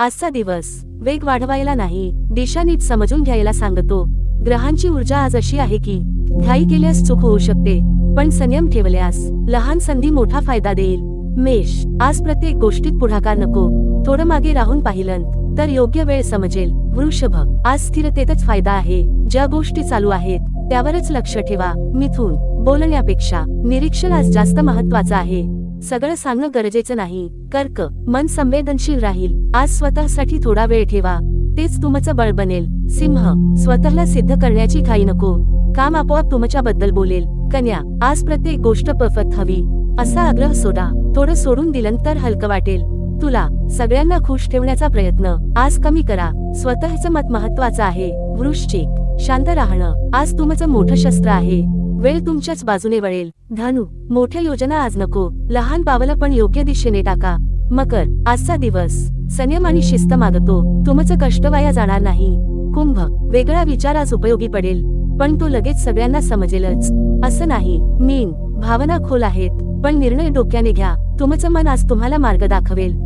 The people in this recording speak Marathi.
आजचा दिवस वेग वाढवायला नाही, दिशा नीट समजून घ्यायला सांगतो. ग्रहांची ऊर्जा आज अशी आहे की घाई केल्यास चूक होऊ शकते, पण संयम ठेवल्यास लहान संधी मोठा फायदा देईल. मेष, आज प्रत्येक गोष्टीत पुढाकार नको, थोडं मागे राहून पाहिलं तर योग्य वेळ समजेल. वृषभ, आज स्थिरतेतच फायदा आहे, ज्या गोष्टी चालू आहेत त्यावरच लक्ष ठेवा. मिथुन, बोलण्यापेक्षा निरीक्षण आज जास्त महत्वाचं आहे, सगळं सांगणं गरजेचं नाही. कर्क, मन संवेदनशील राहील, आज स्वतःसाठी थोडा वेळ ठेवा, तेच तुमचं बळ बनेल. सिंह, स्वतःला सिद्ध करण्याची घाई नको, काम आपोआप तुमच्याबद्दल बोलेल. कन्या, आज प्रत्येक गोष्ट परफेक्ट हवी असा आग्रह सोडा, थोडं सोडून दिलं तर हलकं वाटेल. तुला, सगळ्यांना खुश ठेवण्याचा प्रयत्न आज कमी करा, स्वतःचं मत महत्वाचं आहे. वृश्चिक, शांत राहणं आज तुमचं मोठं शस्त्र आहे, वेळ तुमच्याच बाजूने वळेल. धनु, मोठ्या योजना आज नको, लहान पावलं पण योग्य दिशेने टाका. मकर, आजचा दिवस संयम आणि शिस्त मागतो, तुमचं कष्ट वाया जाणार नाही. कुंभ, वेगळा विचार आज उपयोगी पडेल, पण तो लगेच सगळ्यांना समजेलच असं नाही. मीन, भावना खोल आहेत, पण निर्णय डोक्याने घ्या, तुमचं मन आज तुम्हाला मार्ग दाखवेल.